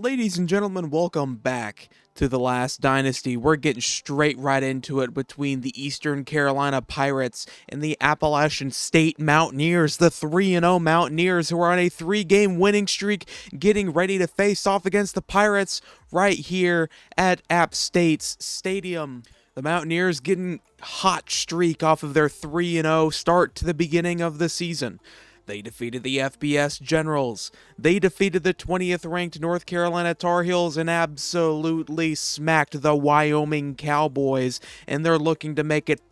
Ladies and gentlemen, welcome back to The Last Dynasty. We're getting straight right into it between the Eastern Carolina Pirates and the Appalachian State Mountaineers, the 3-0 Mountaineers who are on a 3-game winning streak, getting ready to face off against the Pirates right here at App State's Stadium. The Mountaineers getting hot streak off of their 3-0 start to the beginning of the season. They defeated the FBS Generals. They defeated the 20th ranked North Carolina Tar Heels and absolutely smacked the Wyoming Cowboys. And they're looking to make it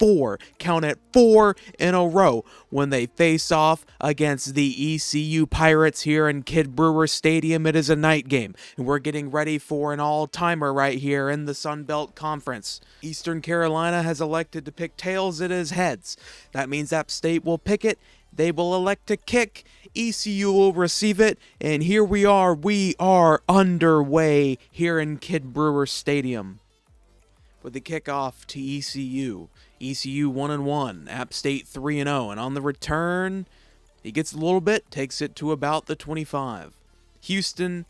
count it four in a row when they face off against the ECU Pirates here in Kidd Brewer Stadium. It is a night game, and we're getting ready for an all-timer right here in the Sun Belt Conference. Eastern Carolina has elected to pick tails, it is heads. That means App State will pick it. They will elect to kick, ECU will receive it, and here we are underway here in Kidd Brewer Stadium. With the kickoff to ECU. ECU 1-1, App State 3-0, and on the return, he gets a little bit, takes it to about the 25. Houston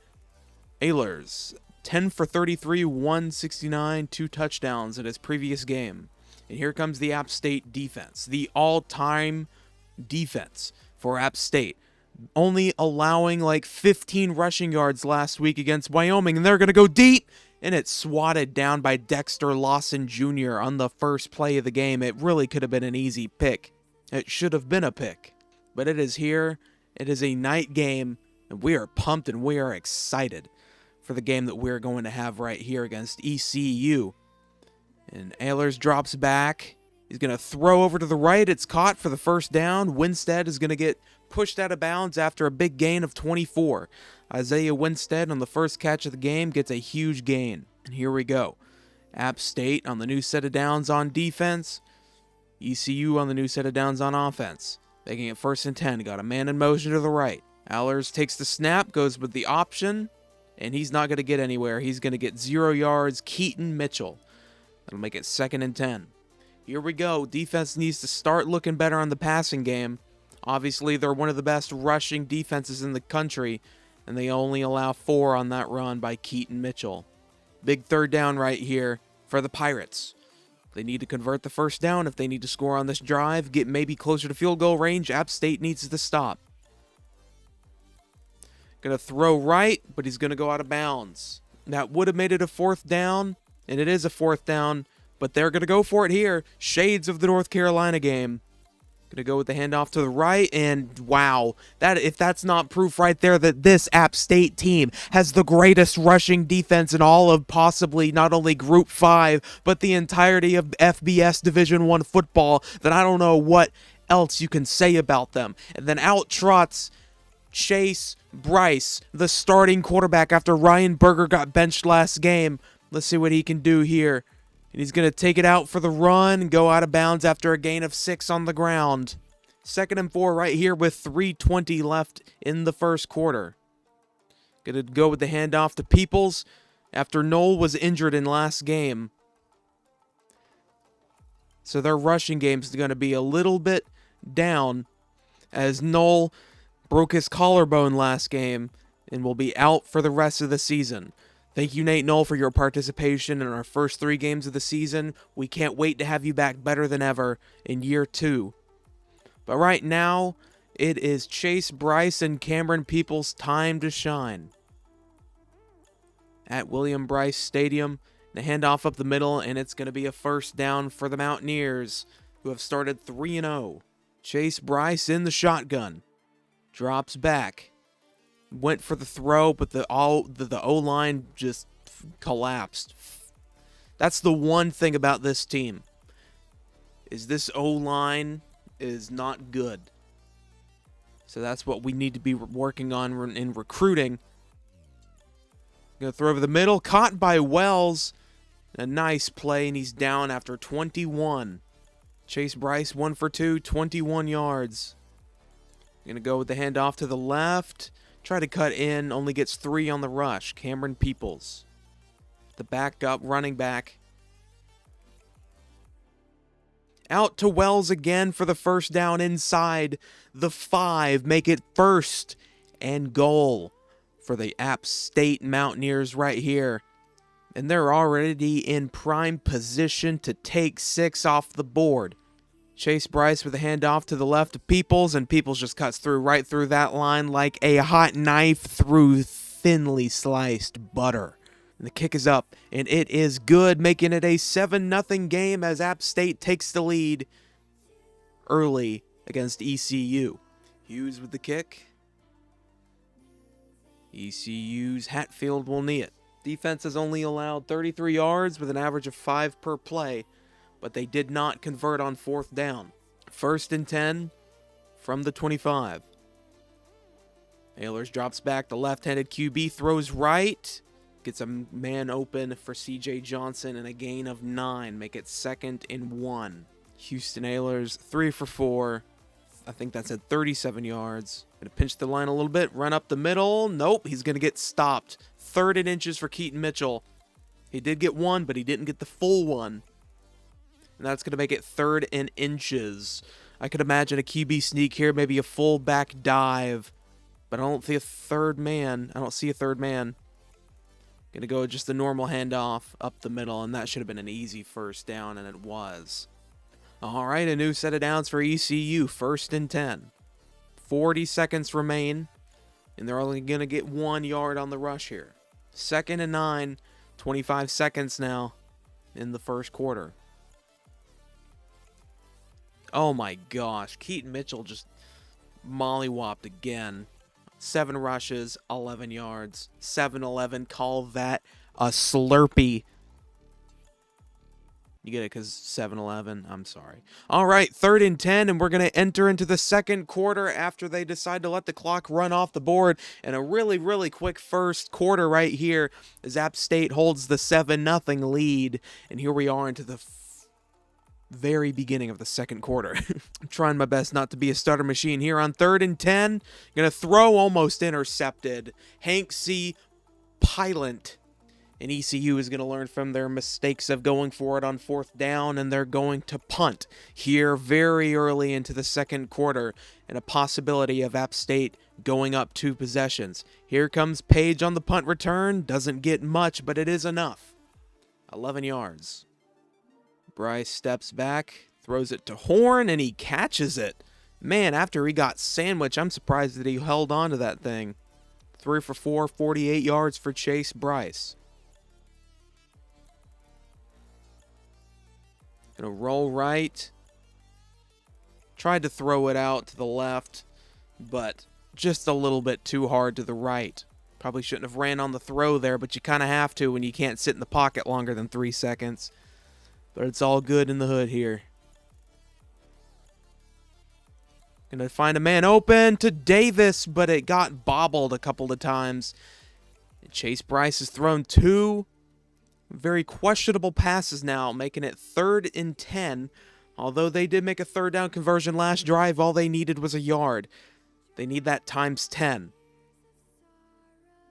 Ahlers, 10 for 33, 169, 2 touchdowns in his previous game. And here comes the App State defense, the all-time defense for App State, only allowing like 15 rushing yards last week against Wyoming, and they're going to go deep, and it's swatted down by Dexter Lawson Jr. on the first play of the game. It really could have been an easy pick. It should have been a pick, but it is here. It is a night game, and we are pumped and we are excited for the game that we're going to have right here against ECU. And Ahlers drops back. He's going to throw over to the right. It's caught for the first down. Winstead is going to get pushed out of bounds after a big gain of 24. Isaiah Winstead on the first catch of the game gets a huge gain. And here we go. App State on the new set of downs on defense. ECU on the new set of downs on offense. Making it 1st and 10. Got a man in motion to the right. Ahlers takes the snap, goes with the option, and he's not going to get anywhere. He's going to get 0 yards. Keaton Mitchell. That'll make it 2nd and 10. Here we go. Defense needs to start looking better on the passing game. Obviously, they're one of the best rushing defenses in the country, and they only allow 4 on that run by Keaton Mitchell. Big 3rd down right here for the Pirates. They need to convert the 1st down if they need to score on this drive, get maybe closer to field goal range. App State needs to stop. Going to throw right, but he's going to go out of bounds. That would have made it a 4th down, and it is a 4th down. But they're going to go for it here. Shades of the North Carolina game. Going to go with the handoff to the right. And wow, if that's not proof right there that this App State team has the greatest rushing defense in all of possibly not only Group 5, but the entirety of FBS Division I football, then I don't know what else you can say about them. And then out trots Chase Bryce, the starting quarterback after Ryan Berger got benched last game. Let's see what he can do here. And he's going to take it out for the run and go out of bounds after a gain of 6 on the ground. 2nd and 4 right here with 3:20 left in the first quarter. Going to go with the handoff to Peoples after Knoll was injured in last game. So their rushing game is going to be a little bit down as Knoll broke his collarbone last game and will be out for the rest of the season. Thank you, Nate Knoll, for your participation in our first 3 games of the season. We can't wait to have you back better than ever in year 2. But right now, it is Chase Bryce and Cameron Peoples' time to shine. At William Bryce Stadium, the handoff up the middle, and it's going to be a 1st down for the Mountaineers, who have started 3-0. Chase Bryce in the shotgun. Drops back. Went for the throw, but the O-line just collapsed. That's the one thing about this team, is this O-line is not good. So that's what we need to be working on in recruiting. Gonna throw over the middle, caught by Wells. A nice play, and he's down after 21. Chase Bryce 1 for 2, 21 yards. Gonna go with the handoff to the left. Try to cut in, only gets 3 on the rush. Cameron Peoples, the backup running back. Out to Wells again for the 1st down inside the 5. Make it 1st and goal for the App State Mountaineers right here. And they're already in prime position to take 6 off the board. Chase Bryce with a handoff to the left of Peoples, and Peoples just cuts right through that line like a hot knife through thinly sliced butter. And the kick is up, and it is good, making it a 7-0 game as App State takes the lead early against ECU. Hughes with the kick. ECU's Hatfield will knee it. Defense has only allowed 33 yards with an average of 5 per play, but they did not convert on 4th down. 1st and 10 from the 25. Ehlers drops back. The left-handed QB throws right. Gets a man open for CJ Johnson and a gain of 9. Make it 2nd and 1. Houston Ehlers 3 for 4. I think that's at 37 yards. Gonna pinch the line a little bit. Run up the middle. Nope, he's gonna get stopped. 3rd and inches for Keaton Mitchell. He did get 1, but he didn't get the full 1. And that's gonna make it 3rd and inches. I could imagine a QB sneak here, maybe a full back dive. But I don't see a third man. Gonna go just the normal handoff up the middle, and that should have been an easy 1st down, and it was. All right, a new set of downs for ECU, 1st and 10. 40 seconds remain, and they're only gonna get 1 yard on the rush here. 2nd and 9, 25 seconds now in the 1st quarter. Oh my gosh, Keaton Mitchell just mollywopped again. 7 rushes, 11 yards, 7-11. Call that a Slurpee. You get it because 7-11. I'm sorry. All right, 3rd and 10, and we're going to enter into the 2nd quarter after they decide to let the clock run off the board. And a really, really quick 1st quarter right here as App State holds the 7-0 lead. And here we are into the very beginning of the 2nd quarter. I'm trying my best not to be a stutter machine here on 3rd and 10. Gonna throw, almost intercepted. Hank C. Pilot. And ECU is going to learn from their mistakes of going for it on 4th down, and they're going to punt here very early into the 2nd quarter, and a possibility of App State going up 2 possessions. Here comes Page on the punt return. Doesn't get much, but it is enough. 11 yards. Bryce steps back, throws it to Horn, and he catches it. Man, after he got sandwiched, I'm surprised that he held on to that thing. 3 for 4, 48 yards for Chase Bryce. Gonna roll right. Tried to throw it out to the left, but just a little bit too hard to the right. Probably shouldn't have ran on the throw there, but you kind of have to when you can't sit in the pocket longer than 3 seconds. But it's all good in the hood here. Gonna find a man open to Davis, but it got bobbled a couple of times. Chase Bryce has thrown 2 very questionable passes now, making it 3rd and 10. Although they did make a 3rd down conversion last drive, all they needed was a yard. They need that times 10.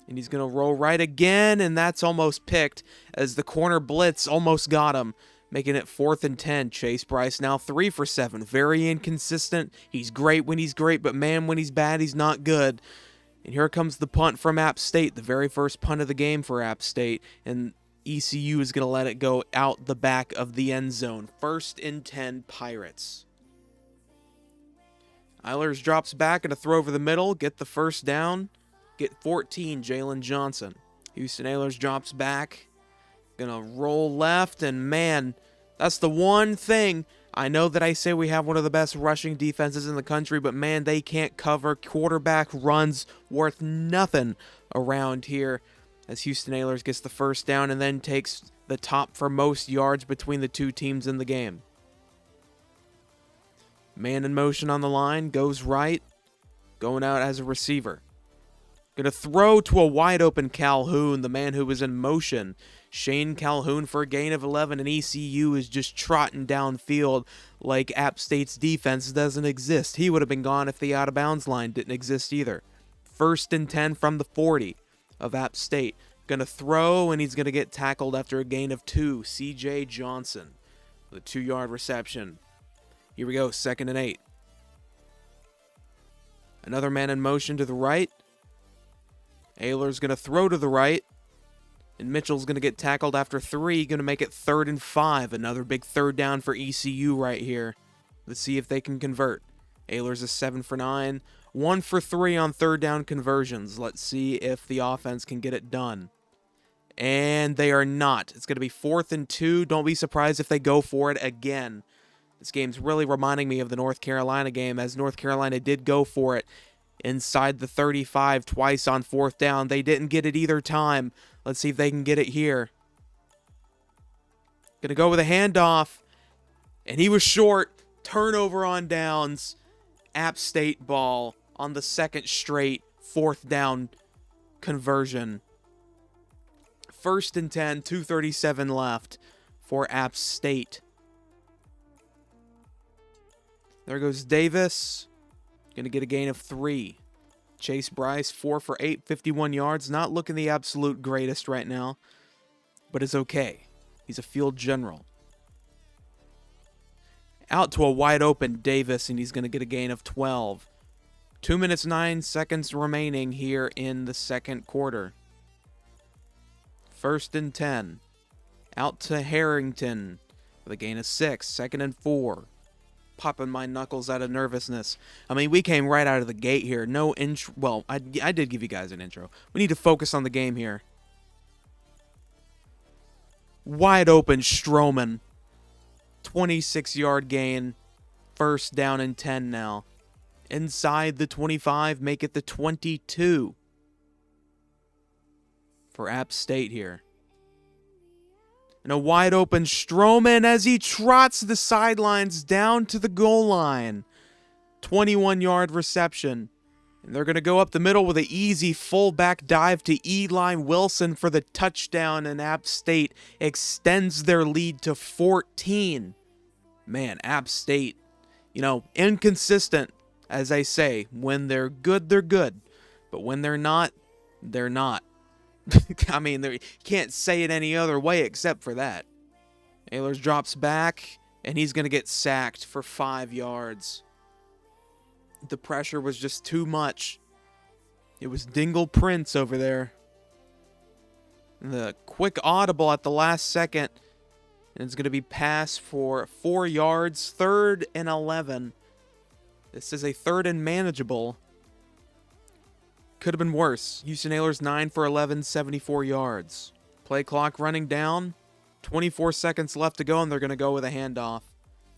And he's going to roll right again, and that's almost picked as the corner blitz almost got him, making it 4th and 10. Chase Bryce now 3 for 7. Very inconsistent. He's great when he's great, but man, when he's bad, he's not good. And here comes the punt from App State, the very first punt of the game for App State. And ECU is going to let it go out the back of the end zone. 1st and 10 Pirates. Ehlers drops back and a throw over the middle. Get the 1st down. Get 14, Jalen Johnson. Houston Ehlers drops back. Gonna roll left, and man, that's the one thing. I know that I say we have one of the best rushing defenses in the country, but man, they can't cover quarterback runs worth nothing around here. As Houston Ehlers gets the 1st down and then takes the top for most yards between the 2 teams in the game. Man in motion on the line, goes right, going out as a receiver. Gonna throw to a wide open Calhoun, the man who was in motion. Shane Calhoun for a gain of 11, and ECU is just trotting downfield like App State's defense doesn't exist. He would have been gone if the out of bounds line didn't exist either. 1st and 10 from the 40. Of App State. Gonna throw, and he's gonna get tackled after a gain of 2. CJ Johnson with a 2-yard reception. Here we go, 2nd and 8. Another man in motion to the right. Ayler's going to throw to the right. And Mitchell's going to get tackled after 3. Going to make it 3rd and 5. Another big third down for ECU right here. Let's see if they can convert. Ayler's a 7 for 9. 1 for 3 on third down conversions. Let's see if the offense can get it done. And they are not. It's going to be 4th and 2. Don't be surprised if they go for it again. This game's really reminding me of the North Carolina game, as North Carolina did go for it inside the 35 twice on 4th down. They didn't get it either time. Let's see if they can get it here. Going to go with a handoff. And he was short. Turnover on downs. App State ball on the second straight 4th down conversion. 1st and 10, 2:37 left for App State. There goes Davis. Going to get a gain of 3. Chase Bryce, 4 for 8, 51 yards. Not looking the absolute greatest right now, but it's okay. He's a field general. Out to a wide open Davis, and he's going to get a gain of 12. 2 minutes, 9 seconds remaining here in the second quarter. 1st and 10. Out to Harrington with a gain of 6. 2nd and 4. Popping my knuckles out of nervousness. I mean, we came right out of the gate here. No intro. Well, I did give you guys an intro. We need to focus on the game here. Wide open Stroman. 26-yard gain. 1st down and 10 now. Inside the 25, make it the 22 for App State here. And a wide open Stroman as he trots the sidelines down to the goal line. 21-yard reception. And they're going to go up the middle with an easy fullback dive to Eli Wilson for the touchdown, and App State extends their lead to 14. Man, App State, inconsistent, as I say. When they're good, they're good. But when they're not, they're not. I mean, you can't say it any other way except for that. Ayler's drops back, and he's going to get sacked for 5 yards. The pressure was just too much. It was Dingle Prince over there. The quick audible at the last second. And it's going to be passed for 4 yards. 3rd and 11. This is a 3rd and manageable. Could have been worse. Houston Ayler's 9 for 11, 74 yards. Play clock running down. 24 seconds left to go, and they're going to go with a handoff.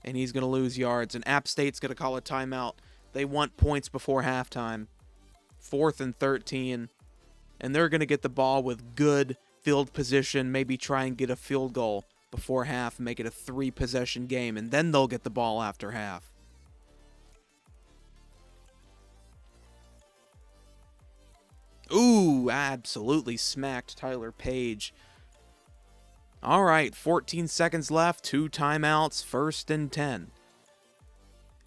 And he's going to lose yards. And App State's going to call a timeout. They want points before halftime. 4th and 13. And they're going to get the ball with good field position. Maybe try and get a field goal before half. Make it a 3-possession game. And then they'll get the ball after half. Ooh, absolutely smacked Tyler Page. All right, 14 seconds left, 2 timeouts, 1st and 10.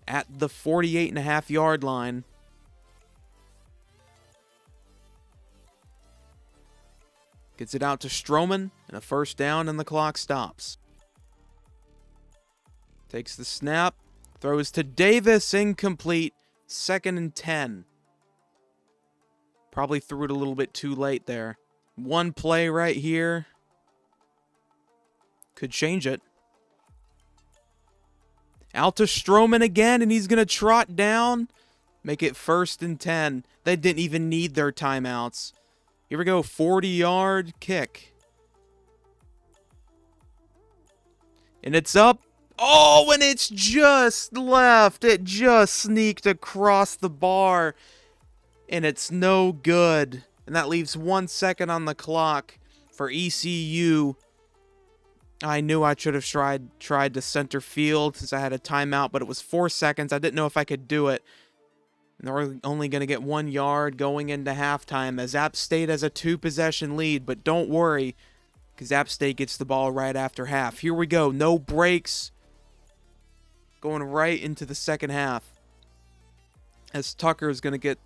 At the 48.5-yard line. Gets it out to Stroman, and a 1st down, and the clock stops. Takes the snap, throws to Davis, incomplete, 2nd and 10. Probably threw it a little bit too late there. One play right here could change it. Out to Stroman again, and he's going to trot down. Make it 1st and 10. They didn't even need their timeouts. Here we go, 40-yard kick. And it's up. Oh, and it's just left. It just sneaked across the bar. And it's no good. And that leaves 1 second on the clock for ECU. I knew I should have tried to center field since I had a timeout, but it was 4 seconds. I didn't know if I could do it. And they're only going to get 1 yard going into halftime as App State has a 2-possession lead. But don't worry, because App State gets the ball right after half. Here we go. No breaks. Going right into the second half. As Tucker is going to get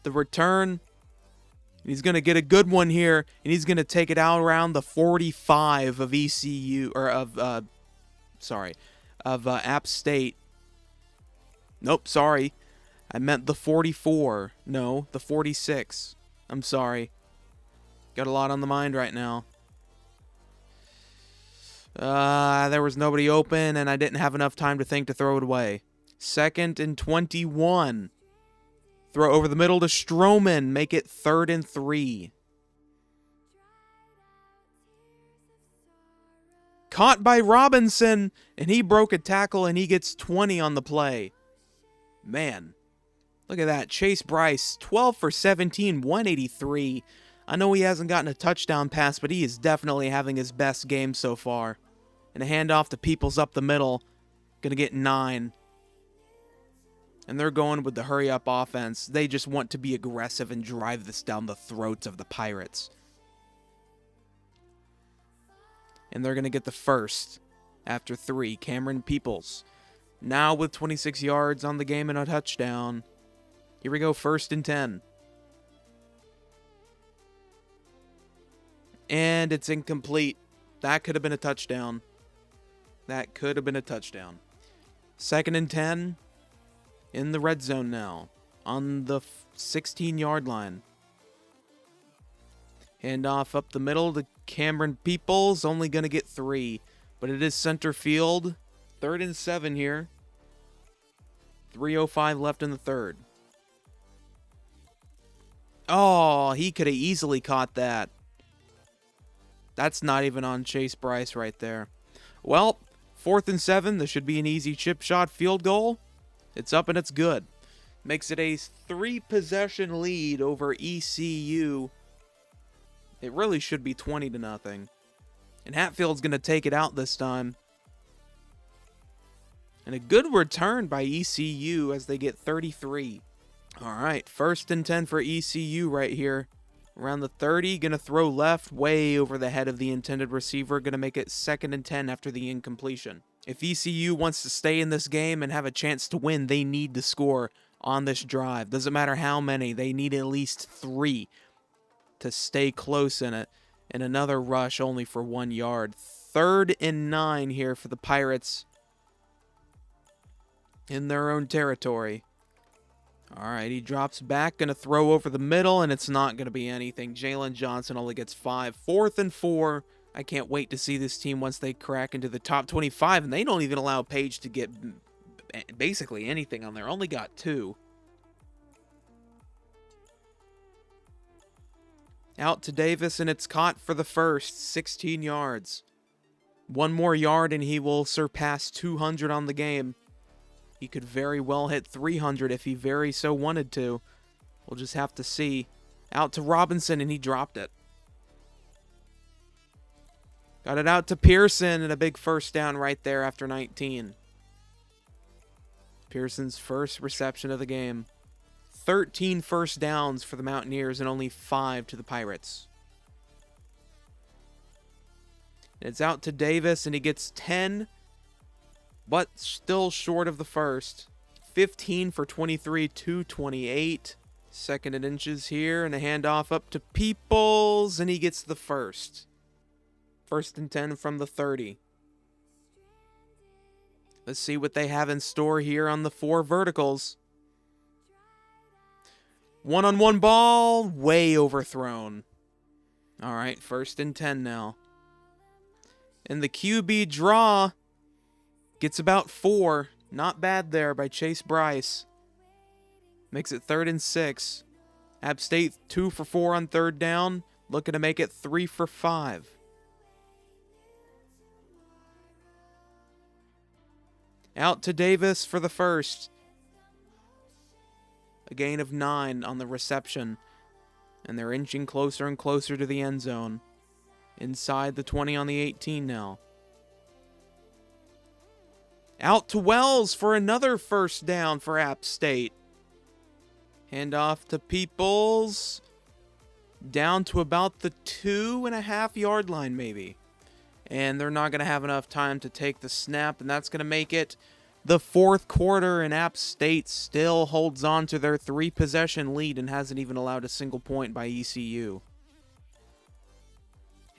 the return. He's going to get a good one here, and he's going to take it out around the 45 of ECU, or of App State. Nope, sorry. I meant the 44. No, the 46. I'm sorry. Got a lot on the mind right now. There was nobody open, and I didn't have enough time to think to throw it away. 2nd and 21. Throw over the middle to Stroman. Make it 3rd and 3. Caught by Robinson, and he broke a tackle, and he gets 20 on the play. Man, look at that. Chase Bryce, 12 for 17, 183. I know he hasn't gotten a touchdown pass, but he is definitely having his best game so far. And a handoff to Peoples up the middle. Gonna get 9. And they're going with the hurry-up offense. They just want to be aggressive and drive this down the throats of the Pirates. And they're gonna get the first after 3. Cameron Peoples. Now with 26 yards on the game and a touchdown. Here we go, 1st and 10. And it's incomplete. That could have been a touchdown. That could have been a touchdown. 2nd and 10. In the red zone now. On the 16-yard line. Handoff up the middle to Cameron Peoples. Only going to get 3. But it is center field. 3rd and 7 here. 3:05 left in the 3rd. Oh, he could have easily caught that. That's not even on Chase Bryce right there. Well, 4th and 7. This should be an easy chip shot field goal. It's up and it's good. Makes it a 3-possession lead over ECU. It really should be 20-0. And Hatfield's going to take it out this time. And a good return by ECU as they get 33. All right, 1st and 10 for ECU right here. Around the 30, going to throw left way over the head of the intended receiver. Going to make it 2nd and 10 after the incompletion. If ECU wants to stay in this game and have a chance to win, they need to score on this drive. Doesn't matter how many. They need at least 3 to stay close in it. And another rush only for 1 yard. 3rd and 9 here for the Pirates in their own territory. All right, he drops back, going to throw over the middle, and it's not going to be anything. Jalen Johnson only gets 5. 4th and 4. I can't wait to see this team once they crack into the top 25, and they don't even allow Page to get basically anything on there. Only got 2. Out to Davis, and it's caught for the first. 16 yards. 1 more yard, and he will surpass 200 on the game. He could very well hit 300 if he very so wanted to. We'll just have to see. Out to Robinson, and he dropped it. Got it out to Pearson, and a big first down right there after 19. Pearson's first reception of the game. 13 first downs for the Mountaineers and only 5 to the Pirates. It's out to Davis, and he gets 10, but still short of the first. 15 for 23, 228. 2nd and inches here, and a handoff up to Peoples, and he gets the first. 1st and 10 from the 30. Let's see what they have in store here on the 4 verticals. One-on-one ball, way overthrown. All right, 1st and 10 now. And the QB draw gets about 4. Not bad there by Chase Bryce. Makes it 3rd and 6. App State 2 for 4 on 3rd down. Looking to make it 3 for 5. Out to Davis for the first. A gain of 9 on the reception. And they're inching closer and closer to the end zone. Inside the 20 on the 18 now. Out to Wells for another first down for App State. Handoff to Peoples. Down to about the 2.5 yard line maybe. And they're not going to have enough time to take the snap, and that's going to make it the 4th quarter, and App State still holds on to their 3-possession lead and hasn't even allowed a single point by ECU.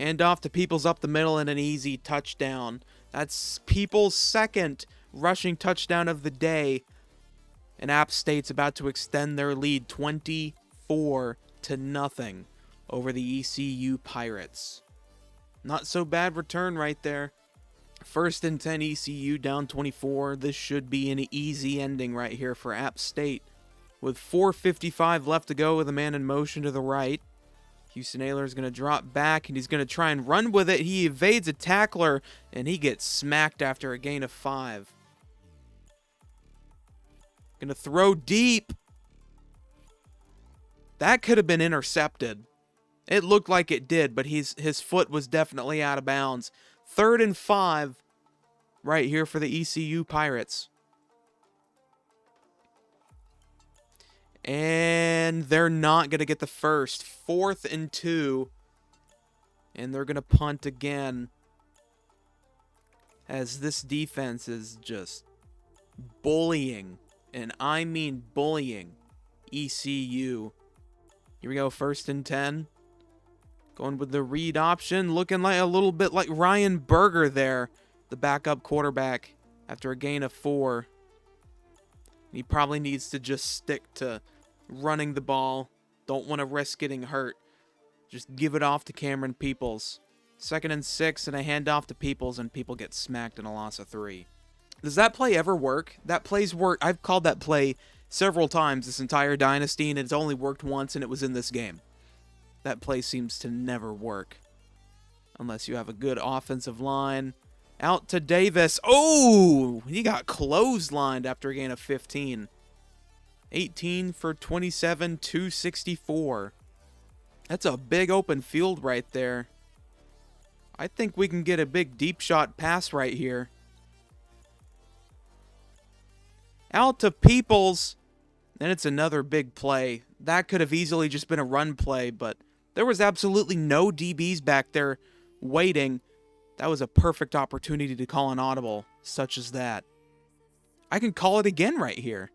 Handoff to Peoples up the middle and an easy touchdown. That's Peoples' 2nd rushing touchdown of the day, and App State's about to extend their lead 24-7. 0 over the ECU Pirates. Not so bad return right there. 1st and 10 ECU down 24. This should be an easy ending right here for App State. With 4:55 left to go with a man in motion to the right. Houston Aylor is going to drop back, and he's going to try and run with it. He evades a tackler, and he gets smacked after a gain of 5. Going to throw deep. That could have been intercepted. It looked like it did, but his foot was definitely out of bounds. 3rd and 5 right here for the ECU Pirates. And they're not going to get the first. 4th and 2. And they're going to punt again. As this defense is just bullying. And I mean bullying ECU. Here we go, 1st and 10. Going with the read option. Looking like a little bit like Ryan Berger there. The backup quarterback after a gain of 4. He probably needs to just stick to running the ball. Don't want to risk getting hurt. Just give it off to Cameron Peoples. 2nd and 6, and a handoff to Peoples, and People get smacked in a loss of 3. Does that play ever work? That play's work. I've called that play several times this entire Dynasty, and it's only worked once, and it was in this game. That play seems to never work. Unless you have a good offensive line. Out to Davis. Oh! He got clotheslined after a gain of 15. 18 for 27, 264. That's a big open field right there. I think we can get a big deep shot pass right here. Out to Peoples. And it's another big play. That could have easily just been a run play, but there was absolutely no DBs back there waiting. That was a perfect opportunity to call an audible, such as that. I can call it again right here.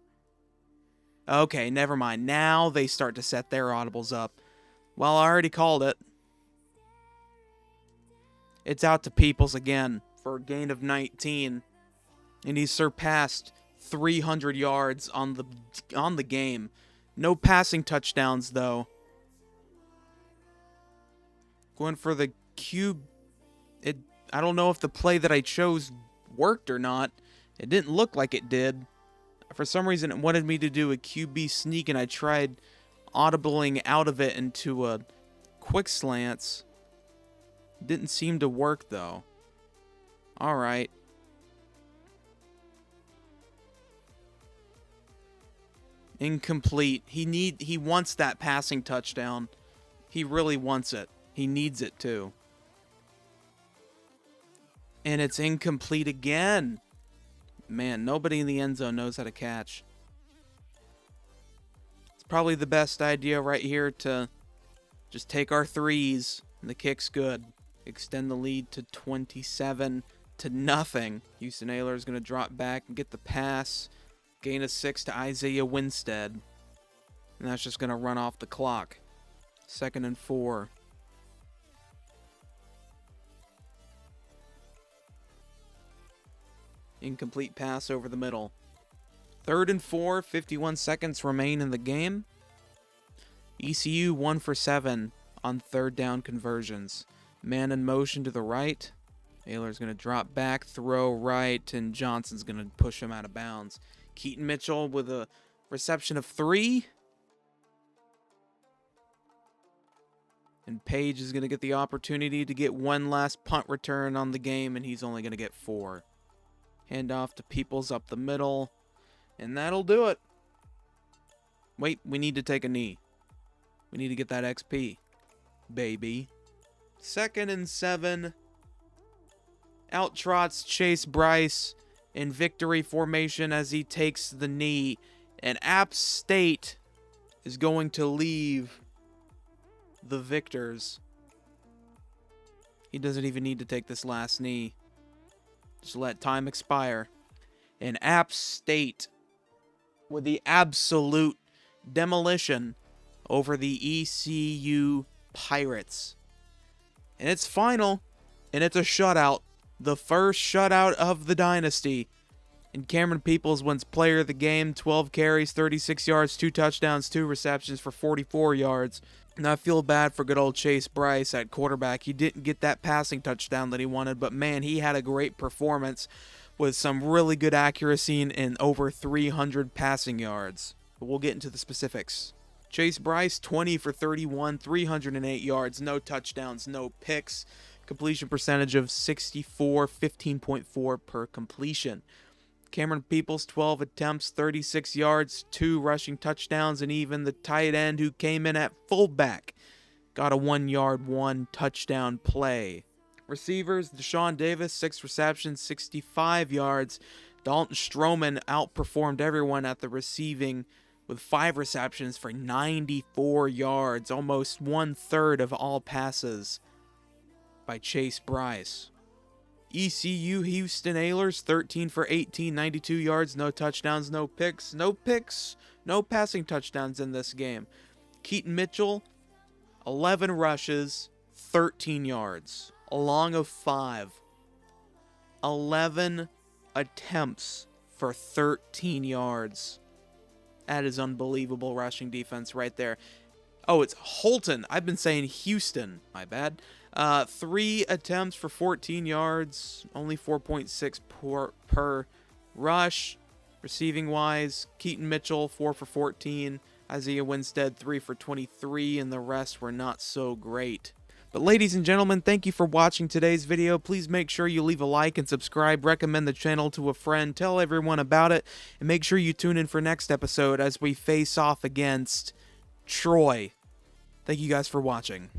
Okay, never mind. Now they start to set their audibles up. Well, I already called it. It's out to Peoples again for a gain of 19. And he's surpassed 300 yards on the game. No passing touchdowns, though. Going for the cube. I don't know if the play that I chose worked or not. It didn't look like it did. For some reason, it wanted me to do a QB sneak, and I tried audibling out of it into a quick slants. Didn't seem to work, though. All right. Incomplete. He wants that passing touchdown. He really wants it. He needs it, too. And it's incomplete again. Man, nobody in the end zone knows how to catch. It's probably the best idea right here to just take our threes. And the kick's good. Extend the lead to 27-0. Houston Aylor is going to drop back and get the pass. Gain of 6 to Isaiah Winstead. And that's just going to run off the clock. 2nd and 4. Incomplete pass over the middle. 3rd and 4, 51 seconds remain in the game. ECU 1 for 7 on 3rd down conversions. Man in motion to the right. Aylor's going to drop back, throw right, and Johnson's going to push him out of bounds. Keaton Mitchell with a reception of 3. And Page is going to get the opportunity to get one last punt return on the game, and he's only going to get 4. Handoff to Peoples up the middle. And that'll do it. Wait, we need to take a knee. We need to get that XP. Baby. 2nd and 7. Out trots Chase Bryce in victory formation as he takes the knee. And App State is going to leave the victors. He doesn't even need to take this last knee. Just let time expire. And App State with the absolute demolition over the ECU Pirates. And it's final. And it's a shutout. The first shutout of the Dynasty. And Cameron Peoples wins player of the game, 12 carries, 36 yards, 2 touchdowns, 2 receptions for 44 yards. And I feel bad for good old Chase Bryce at quarterback. He didn't get that passing touchdown that he wanted, but man, he had a great performance with some really good accuracy and over 300 passing yards. But we'll get into the specifics. Chase Bryce, 20 for 31, 308 yards, no touchdowns, no picks. Completion percentage of 64, 15.4 per completion. Cameron Peoples, 12 attempts, 36 yards, 2 rushing touchdowns, and even the tight end who came in at fullback got a 1-yard, 1 touchdown play. Receivers, Deshaun Davis, 6 receptions, 65 yards. Dalton Stroman outperformed everyone at the receiving with 5 receptions for 94 yards, almost 1/3 of all passes by Chase Bryce. ECU Houston Ailers, 13 for 18, 92 yards, no touchdowns, no picks, no passing touchdowns in this game. Keaton Mitchell, 11 rushes, 13 yards, a long of 5. 11 attempts for 13 yards. That is unbelievable rushing defense right there. Oh, it's Holton. I've been saying Houston. My bad. 3 attempts for 14 yards. Only 4.6 per rush. Receiving-wise, Keaton Mitchell, 4 for 14. Isaiah Winstead, 3 for 23. And the rest were not so great. But ladies and gentlemen, thank you for watching today's video. Please make sure you leave a like and subscribe, recommend the channel to a friend, tell everyone about it, and make sure you tune in for next episode as we face off against Troy. Thank you guys for watching.